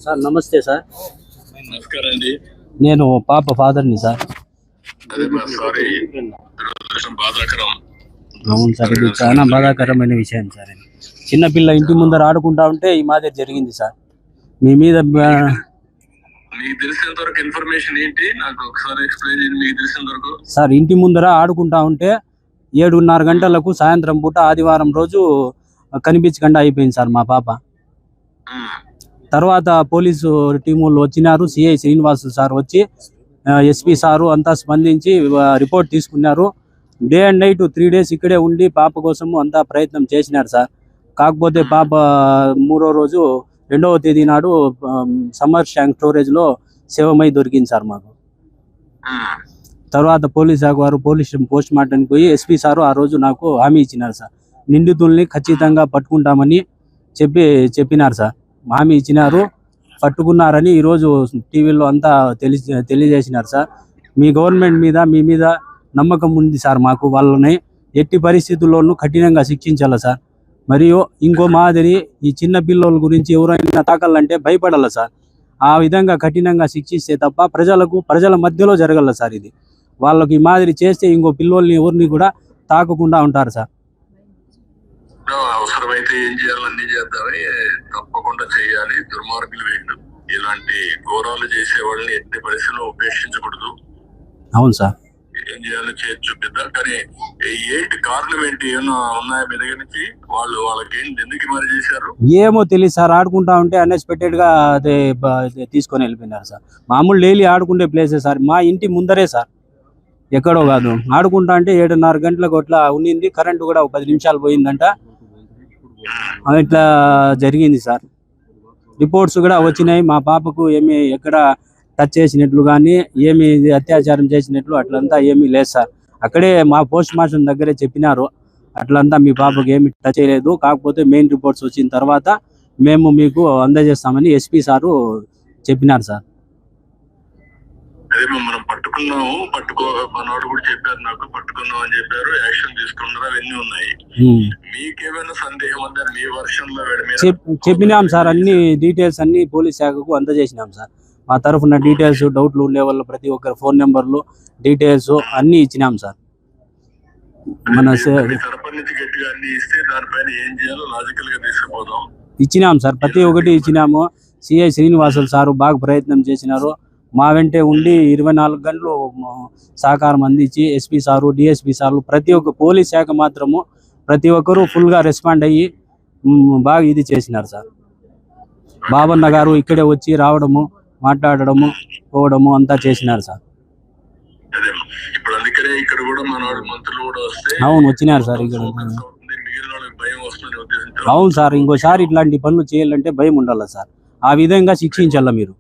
Sir నమస్తే sir. నమస్కారం అండి. నేను పాప ఫాదర్ని సార్. అవును సార్, ఇది చాలా బాధాకరమైన విషయం సార్. చిన్నపిల్ల ఇంటి ముందర ఆడుకుంటా ఉంటే ఈ మాదిరి జరిగింది సార్. మీ మీద మీకు తెలిసినంత వరకు ఇన్ఫర్మేషన్ ఏంటి నాకు ఒకసారి ఎక్స్ప్లెయిన్ చేయండి. మీకు తెలిసినంత వరకు సార్, ఇంటి ముందర ఆడుకుంటా ఉంటే 7:30 గంటలకు సాయంత్రం పూట ఆదివారం రోజు కనిపించకుండా అయిపోయింది సార్ మా పాప. తర్వాత పోలీసు టీములు వచ్చినారు. సిఐ శ్రీనివాసు సార్ వచ్చి ఎస్పీ సారు అంతా స్పందించి రిపోర్ట్ తీసుకున్నారు. డే అండ్ నైట్ 3 days ఇక్కడే ఉండి పాప కోసము అంతా ప్రయత్నం చేసినారు సార్. కాకపోతే పాప 3వ రోజు 2వ తేదీ నాడు సమ్మర్ ట్యాంక్ స్టోరేజ్లో శవమై దొరికింది సార్ మాకు. తర్వాత పోలీస్ శాఖ వారు పోస్ట్ మార్టంకి పోయి ఎస్పీ సారు ఆ రోజు నాకు హామీ ఇచ్చినారు సార్. నిందితుల్ని ఖచ్చితంగా పట్టుకుంటామని చెప్పినారు సార్. హామీ ఇచ్చినారు, పట్టుకున్నారని ఈరోజు టీవీలో అంతా తెలియజేసినారు సార్. మీ గవర్నమెంట్ మీద మీ మీద నమ్మకం ఉంది సార్ మాకు. వాళ్ళని ఎట్టి పరిస్థితుల్లోనూ కఠినంగా శిక్షించాలి సార్. మరియు ఇంకో మాదిరి ఈ చిన్న పిల్లల గురించి ఎవరైనా తాకాలంటే భయపడాలి సార్. ఆ విధంగా కఠినంగా శిక్షిస్తే తప్ప ప్రజల మధ్యలో జరగల సార్. ఇది వాళ్ళకి ఈ మాదిరి చేస్తే ఇంకో పిల్లోల్ని ఎవరిని కూడా తాకకుండా ఉంటారు సార్. అవసరమైతే ఏం చేయాలి అన్ని చేద్దామని తప్పకుండా చేయాలి. దుర్మార్గులు వీళ్ళు. ఇలాంటి ఘోరాలు చేసే వాళ్ళని ఎట్టి పరిస్థితుల్లో ఉపేక్షించకూడదు. అవును సార్. ఏం చేయాలో చేసి చూపిద్దాం. కానీ ఏంటి కారణం ఏంటి, ఏమన్నా ఉన్నాయా మీ దగ్గర నుంచి? వాళ్ళకి ఏంటి, ఎందుకు మరి చేశారు ఏమో తెలియదు సార్. ఆడుకుంటా ఉంటే అన్ఎక్స్పెక్టెడ్ గా అదే తీసుకొని వెళ్ళిపోయినారు సార్. మామూలు డైలీ ఆడుకుంటే ప్లేసే సార్, మా ఇంటి ముందరే సార్, ఎక్కడో కాదు. ఆడుకుంటా అంటే 7:30 గంటలకు అట్లా ఉన్నింది. కరెంటు కూడా 10 నిమిషాలు పోయిందంట. ఇట్లా జరిగింది సార్. రిపోర్ట్స్ కూడా వచ్చినాయి. మా పాపకు ఏమి ఎక్కడ టచ్ చేసినట్లు కానీ ఏమి అత్యాచారం చేసినట్లు అట్లంతా ఏమీ లేదు సార్. అక్కడే మా పోస్ట్ మార్టం దగ్గరే చెప్పినారు, అట్లంతా మీ పాపకు ఏమి టచ్ చేయలేదు. కాకపోతే మెయిన్ రిపోర్ట్స్ వచ్చిన తర్వాత మేము మీకు అందజేస్తామని ఎస్పీ సారు చెప్పినారు సార్. అదే మనం పట్టుకున్నాము, మనోడు కూడా చెప్పారు నాకు, పట్టుకున్నాం అని చెప్పారు, యాక్షన్ తీసుకున్నారు, అవన్నీ ఉన్నాయి. మీకేమైనా సందేహం ఉందా? మీ వర్షన్ లో చెప్పినాం సార్. అన్ని డీటెయిల్స్ అన్ని పోలీస్ శాఖకు అందజేసినాం సార్. మా తరఫున డీటెయిల్స్, డౌట్లు ఉండే వాళ్ళు ప్రతి ఒక్కరు ఫోన్ నెంబర్లు, డీటెయిల్స్ అన్ని ఇచ్చినాం సార్. మన ఇచ్చినాం సార్, ప్రతి ఒక్కటి ఇచ్చినాము. సిఐ శ్రీనివాసులు సారు బాగా ప్రయత్నం చేసినారు. మా వెంటే ఉండి 24 గంటలు సహకారం అందించి ఎస్పీ సారు, డిఎస్పీ సార్లు, ప్రతి ఒక్క పోలీస్ శాఖ మాత్రము ప్రతి ఒక్కరూ ఫుల్గా రెస్పాండ్ అయ్యి బాగా ఇది చేసినారు సార్. బాబన్న గారు ఇక్కడే వచ్చి రావడము, మాట్లాడడము, పోవడము అంతా చేసినారు సార్. అవును, వచ్చినారు సార్ ఇక్కడ. అవును సార్, ఇంకోసారి ఇట్లాంటి పనులు చేయాలంటే భయం ఉండాలి సార్. ఆ విధంగా శిక్షించాల మీరు.